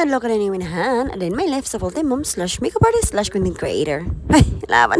Nga ka na ni Minahan, and then my life sa full-time mom / makeup artist / content creator. Ay, laban.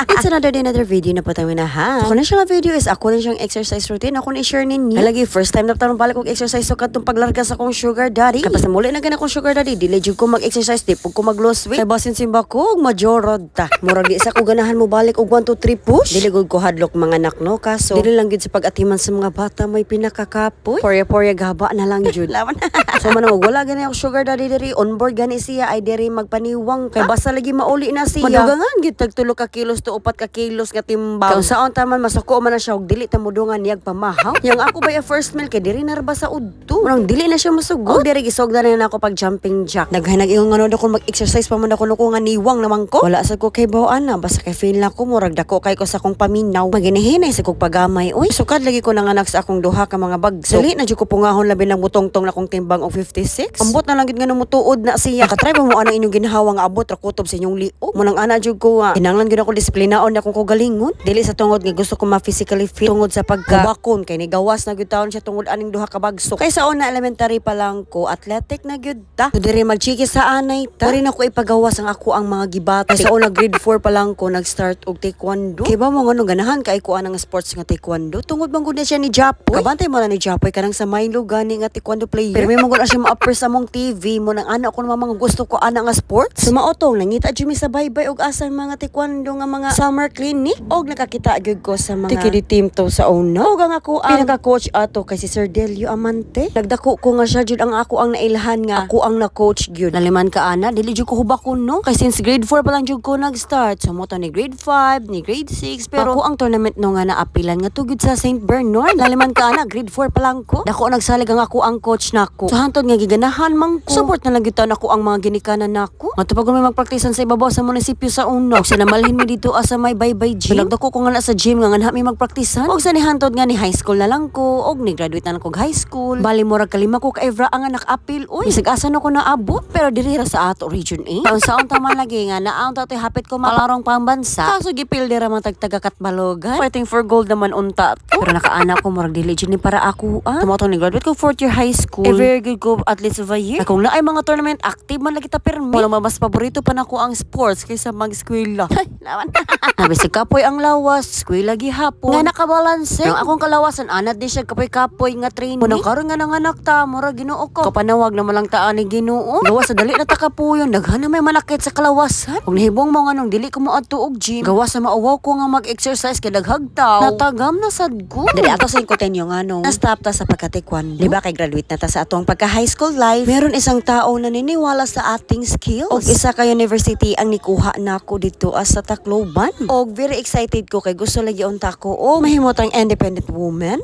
It's another video na po tayo Minahan. Ako na siyang video is ako na siyang exercise routine. Ako na i-share ninyo. Halagi, first time na tarong balik kong exercise so katong paglarga sa akong sugar daddy. Kapag muli na gana akong sugar daddy, dili jud ko mag-exercise, di po ko mag-lose weight. Kaya basin simba ko, majorod ta. Murag di sa ko ganahan mo balik og 1, 2, 3 push. Dili gud ko hadlok mga anak no, kaso dili lang gid sa pag-atiman sa mga bata may pinakakapoy. Porya-porya gaba na lang jud. Laban. So manang wala gani ako sugar daddy diri, on board gani siya ay diri magpaniwang. Kay basta lagi mauli na siya. Madugangan gid tag 3 ka kilos to 4 ka kilos nga timbang. Kung saon taman masuko man na siya og dili ta mudungan niyag pamahaw. Yang ako ba first meal kay diri narba sa udto. Murang dili na siya masugod. Diri gisog na ako pag jumping jack. Naghanag ingon ano ako mag-exercise pa man ako nga niwang naman ko. Wala sa ko kay bawaan na basta kay feel na ko murag dako kay ko sa akong paminaw. Maginihinay sa kog pagamay. Uy, sukad lagi ko nanganak sa akong duha ka mga bagso. Dili na jud ko pungahon labi ng butong-tong na akong timbang og 56. Ambot na lang gid nga mutuod na siya. Katry ba mo anang inyong ginhawa nga abot ra kutob sa inyong liog. Munang ana jud ko kinahanglan gid ako disiplinaon akong kogalingon. Dili sa tungod nga gusto ko ma-physically fit tungod sa pagkabakon kay ni gawas na gyud taon siya tungod aning duha ka bagso. Kay sa una elementary pa lang ko athletic na gyud ta. Diri magchiki sa anay ta. Diri na ko ipagawas ang ako ang mga gibati. Kay sa una grade 4 pa lang ko nag-start og taekwondo. Kay ba mo ngano ganahan kay ko anang sports nga taekwondo. Tungod man gud na siya ni Japoy. Kabantay mo na ni Japoy kanang sa Milo gani nga taekwondo player. Pero may mo gud siya ma-upper sa mong TV mo nang ana ko mga gusto ko ana nga sports. Sumaotong nangita jud mi sa baybay og asa mga taekwondo nga mga summer clinic og nakakita gyud ko sa mga tikidi team to sa una. Og ang ako ang pinaka-coach ato kay si Sir Delio Amante. Nagdako ko nga siya jud ang ako ang nailhan nga ako ang na-coach gyud. Naliman ka ana dili jud ko hubakon no kay since grade 4 pa lang jud ko nag-start. So mo to ni grade 5, ni grade 6 pero ako ang tournament no nga naapilan nga tugid sa St. Bernard. Naliman ka ana grade 4 pa lang ko. Dako nagsalig ang ako ang coach nako. So hantod nga giganahan man ko. Support na lang gyud ako ang mga ginikanan nako. Matupag may magpraktisan sa ibabaw sa munisipyo sa uno. Og sinamalhin mi dito asa may baybay gym. Pinagdako ko nga na sa gym nga nganha mi magpraktisan. Og sa ni hantod nga ni high school na lang ko og ni graduate na kog high school. Bali murag kalima ko ka Evra ang nak-apil oy. Bisag asa na ko naabot pero diri ra sa ato region A. Taon saon taman lagi nga naang tato hapit ko malarong pambansa. Kaso gipil dira man tagtaga Katbalogan. Fighting for gold naman unta to. Pero nakaana ko murag dili jud ni para ako Tumoto ni graduate ko 4th year high school. Very good ko athletes of a year. Kung naay mga tournament active man lagi ta permi. Wala mas paborito pa nako ang sports kaysa mag-eskwela. Ay, naman. Nabi si kapoy ang lawas, eskwela gihapon. Nga nakabalanse. Ang akong kalawasan anad di siya kapoy nga training. Munang karon nga nanganak ta mura Ginoo ko. Kapanawag na malang taan ni Ginoo. Gawas sa dali na ta kapuyon, daghan na may manakit sa kalawasan. Kung nahibong mo nga nung dili ko mo adto og gym, gawas sa mauwaw ko nga mag-exercise kay daghag taw. Natagam na sad ko. Dili ato sa inkutenyo nga nung na-stop ta sa pagka-taekwondo. Di ba kay graduate na ta sa atong pagka-high school life. Meron isang tao na naniniwala sa ating skills. Og isa ka university ang nikuha nako dito sa Tacloban. Og very excited ko kay gusto lagi unta ko o mahimotang independent women.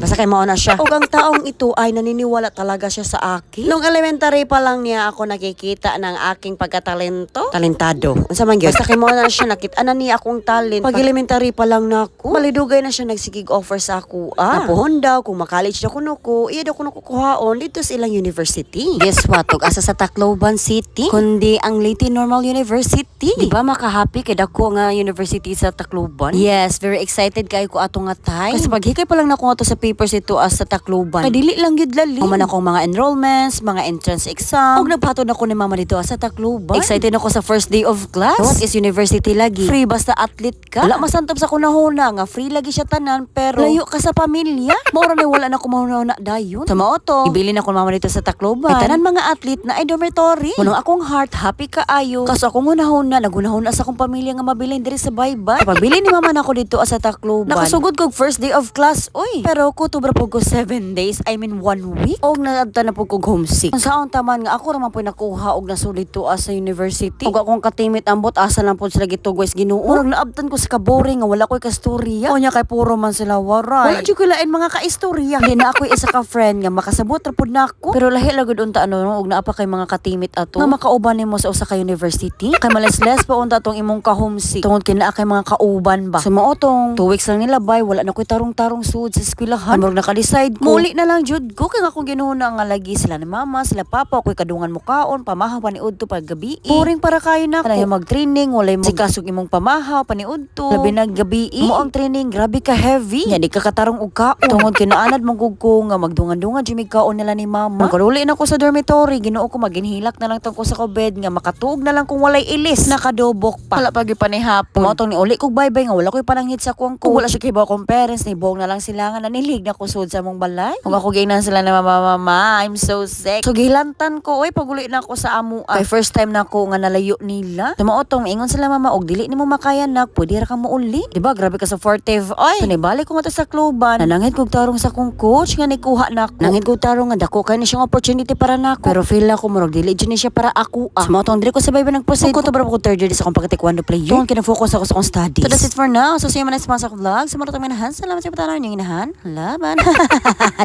Basta kay mao na siya. Og ang taong ito ay naniniwala talaga siya sa akin. Nung elementary pa lang niya ako nakikita ng aking pagkatalento. Talentado. Unsa man gyud? Basta kay mao na siya nakita na niya akong talent. Pag elementary pa lang nako, malidugay na siya nagsigig offer sa ako. Napuhon daw kung ma-college na kuno ko, iya daw kuno ko kuhaon dito sa ilang university. Guess what? Og asa sa Tacloban City, kundi ang Leyte Normal University. Di ba makahappy kay dako nga university sa Tacloban? Yes, very excited kay ko ato nga tay. Kasi paghikay pa lang nako ato sa papers ito sa Tacloban. Kadili lang gid lali. Man akong mga enrollments, mga entrance exam. Og nagpatod ako ni mama dito sa Tacloban. Excited ako sa first day of class. What is university lagi? Free basta athlete ka. Wala masantap sa kunahuna nga free lagi siya tanan pero layo ka sa pamilya. Mora ni wala na ko mahuna dayon. Sa mao to, ibili na ko mama dito sa Tacloban. Tanan mga athlete na ay dormitory. Munang akong heart happy kaayo. Kaso akong unahuna nagunahuna sa akong pamilya nga mabilin diri sa baybay. Pagbili ni mama nako dito sa Tacloban. Nakasugod kog first day of class. Oy, pero kutubra po ko 7 days. I mean 1 week. Og naadta na po kog homesick. Kung saon taman nga ako ra man po nakuha og nasulit to sa university. Og akong katimit ambot asa lang po sila gitugwes Ginoo. Murag naabtan ko sa kaboring nga wala koy kastorya. O nya kay puro man sila waray. Wala jud ko lain mga kaistorya. Hindi na ako isa ka friend nga makasabot ra pud nako. Pero lahi lagud unta og naapa kay mga katimit ato. Nga makauban nimo sa usa ka university. Kay malesles pa unta tong imong ka homesick. Tungod kay naa kay mga kauban ba. Sumaotong 2 weeks lang nila bay wala na koy tarong-tarong sud sa eskwelahan. Murag naka-decide ko. Muli na lang jud ko kay akong ginuhuna nga lagi sila ni mama, sila papa, koy kadungan mo kaon, pamahaw paniudto pag gabi. Puring para kayo nako. Kanay mag-training, walay mo sikasog imong pamahaw paniudto. Labi na gabi. Mo ang training, grabe ka heavy. Nya di ka katarong og kaon. Tungod kay naanad mong ko nga magdungan-dungan jud mi kaon nila ni mama. Magkaruli na ko sa dormitory dormitory, Ginoo ko maginhilak na lang tong ko sa ko bed nga makatuog na lang kung walay ilis, nakadobok pa. Wala pa gyud pa ni hapon. Mo tong ni uli kog bye-bye nga wala koy pananghit sa kuwang ko. Wala siya kibaw kong parents ni bong na lang sila nga nanilig na kusod sa mong balay. Kung ako gainan sila na mama, I'm so sick. So gilantan ko oy paguli na ako sa amo. Kay first time na ako nga nalayo nila. Tumaotong ingon sila mama og dili nimo makayan nak, pwede ra kang muuli. Diba grabe ka sa Fortive. Oy, nibalik ko nga to sa kluban. Nanangit kog tarong sa kong coach nga nikuha nako. Nangit kog tarong nga dako kay ni siyang opportunity para nako. Pero feel ako murag dili jud ni siya para ako. Sumotong diri ko sa baby nagproceed. Ko to bra ko third year sa kong pagka-taekwondo player. Doon kina-focus ako sa kong studies. So that's it for now. So see you in my next vlog. Sumunod ang minahan. Salamat sa patanan yung inahan. Laban.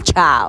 Ciao.